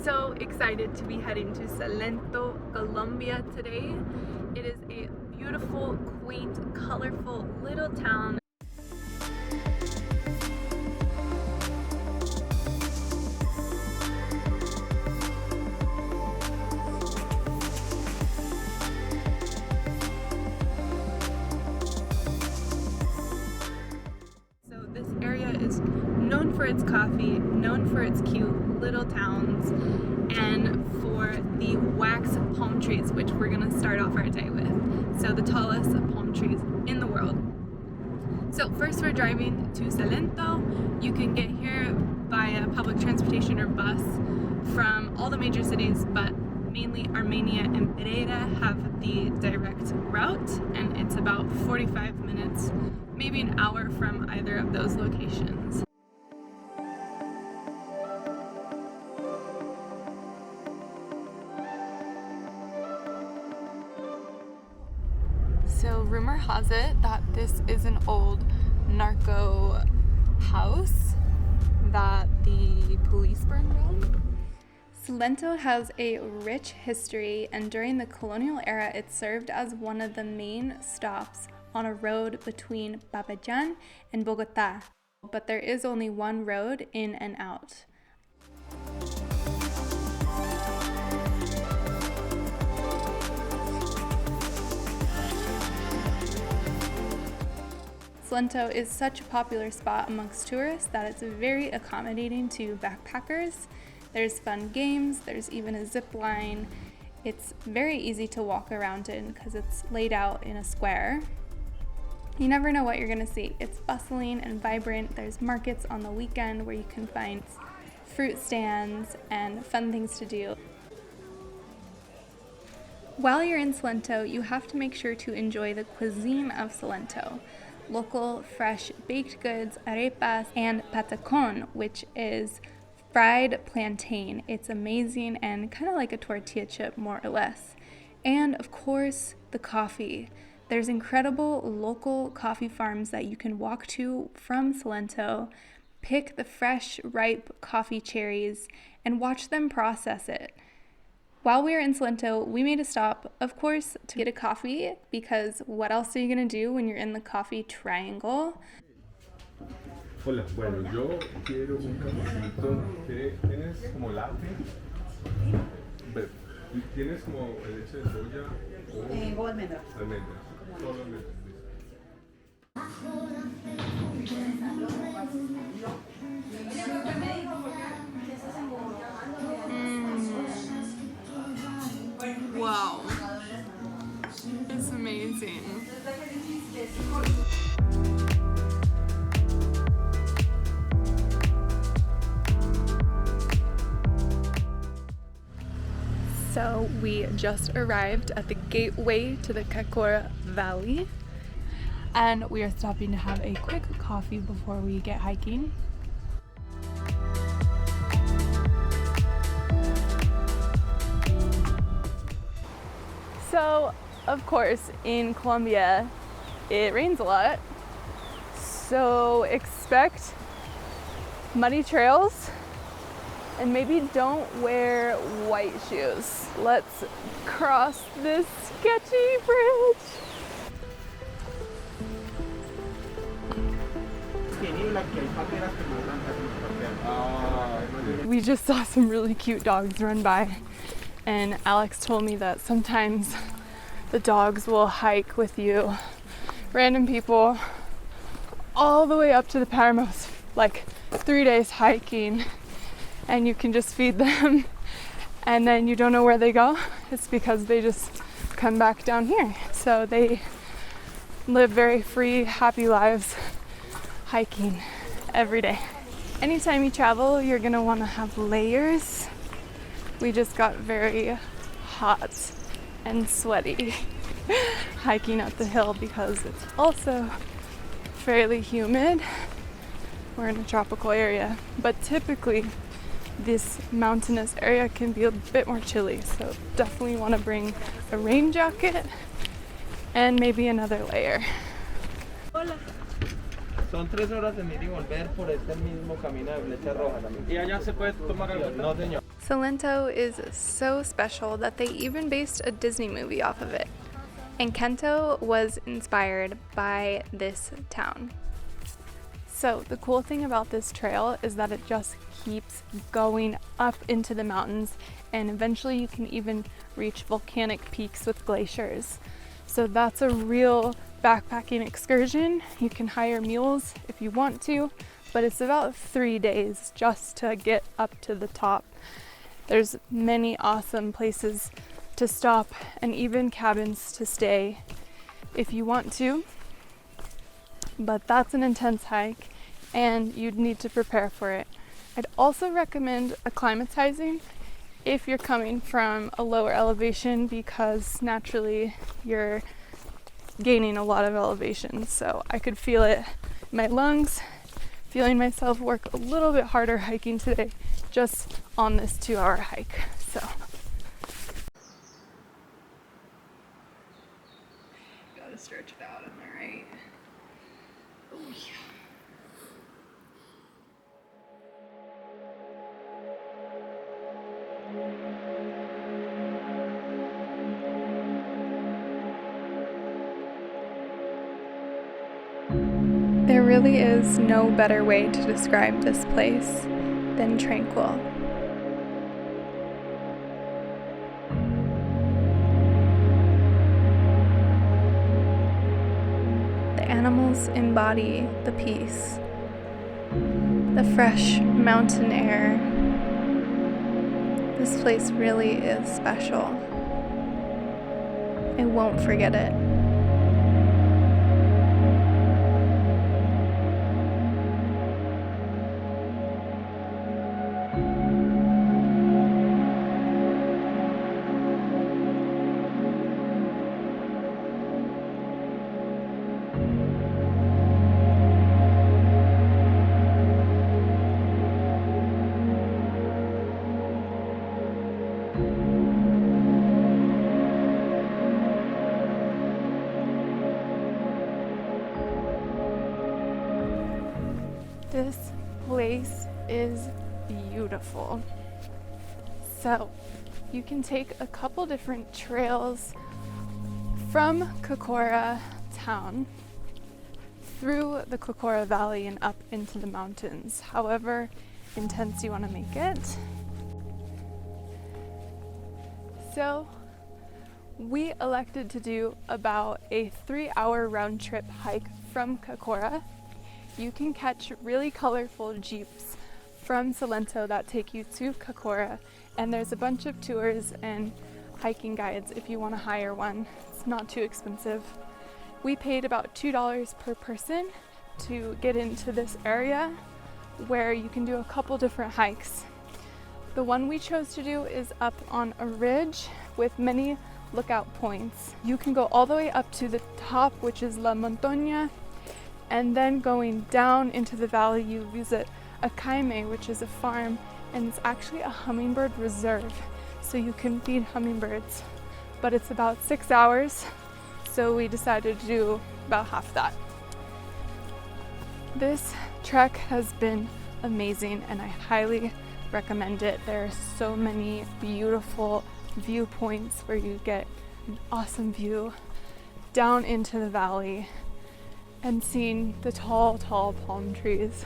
So excited to be heading to Salento, Colombia today. It is a beautiful, quaint, colorful little town. So this area is known for its coffee, known for its cute little towns, and for the wax palm trees, which we're gonna start off our day with. So the tallest palm trees in the world. So first we're driving to Salento. You can get here via public transportation or bus from all the major cities, but mainly Armenia and Pereira have the direct route, and it's about 45 minutes, maybe an hour from either of those locations. So rumor has it that this is an old narco house that the police burned down. Salento has a rich history, and during the colonial era it served as one of the main stops on a road between Popayán and Bogota. But there is only one road in and out. Salento is such a popular spot amongst tourists that it's very accommodating to backpackers. There's fun games, there's even a zip line. It's very easy to walk around in because it's laid out in a square. You never know what you're gonna see. It's bustling and vibrant. There's markets on the weekend where you can find fruit stands and fun things to do. While you're in Salento, you have to make sure to enjoy the cuisine of Salento. Local fresh baked goods, arepas, and patacon, which is fried plantain. It's amazing and kind of like a tortilla chip, more or less. And of course, the coffee. There's incredible local coffee farms that you can walk to from Salento, pick the fresh, ripe coffee cherries, and watch them process it. While we were in Salento, we made a stop, of course, to get a coffee, because what else are you gonna do when you're in the coffee triangle? Hola, bueno, yo quiero un cafecito que tienes como latte. ¿Tienes como leche de soya o almendras? Almendras. Solo almendras. Wow, it's amazing. So we just arrived at the gateway to the Cocora Valley, and we are stopping to have a quick coffee before we get hiking. So, of course, in Colombia, it rains a lot, so expect muddy trails, and maybe don't wear white shoes. Let's cross this sketchy bridge. We just saw some really cute dogs run by, and Alex told me that sometimes the dogs will hike with you, random people, all the way up to the Paramos, like 3 days hiking, and you can just feed them, and then you don't know where they go. It's because they just come back down here. So they live very free, happy lives hiking every day. Anytime you travel, you're gonna wanna have layers. We just got very hot and sweaty hiking up the hill because it's also fairly humid. We're in a tropical area, but typically this mountainous area can be a bit more chilly, so definitely want to bring a rain jacket and maybe another layer. Hola. Son 3 horas en ir y volver por este mismo camino de flecha roja también. ¿Y allá se puede tomar algo? No, señor. Salento is so special that they even based a Disney movie off of it. And Kento was inspired by this town. So the cool thing about this trail is that it just keeps going up into the mountains, and eventually you can even reach volcanic peaks with glaciers. So that's a real backpacking excursion. You can hire mules if you want to, but it's about 3 days just to get up to the top. There's many awesome places to stop and even cabins to stay if you want to, but that's an intense hike and you'd need to prepare for it. I'd also recommend acclimatizing if you're coming from a lower elevation, because naturally you're gaining a lot of elevation. So I could feel it in my lungs, feeling myself work a little bit harder hiking today just on this 2-hour hike. So gotta stretch it out, am I right? Oh yeah. There really is no better way to describe this place than tranquil. The animals embody the peace, the fresh mountain air. This place really is special. I won't forget it. This place is beautiful. So you can take a couple different trails from Cocora town through the Cocora Valley and up into the mountains, however intense you want to make it. So we elected to do about a 3-hour round trip hike from Cocora. You can catch really colorful jeeps from Salento that take you to Cocora, and there's a bunch of tours and hiking guides if you want to hire one. It's not too expensive. We paid about $2 per person to get into this area where you can do a couple different hikes. The one we chose to do is up on a ridge with many lookout points. You can go all the way up to the top, which is La Montaña, and then going down into the valley you visit a caime, which is a farm, and it's actually a hummingbird reserve, so you can feed hummingbirds. But it's about 6 hours, so we decided to do about half that. This trek has been amazing and I highly recommend it. There are so many beautiful viewpoints where you get an awesome view down into the valley and seeing the tall, tall palm trees.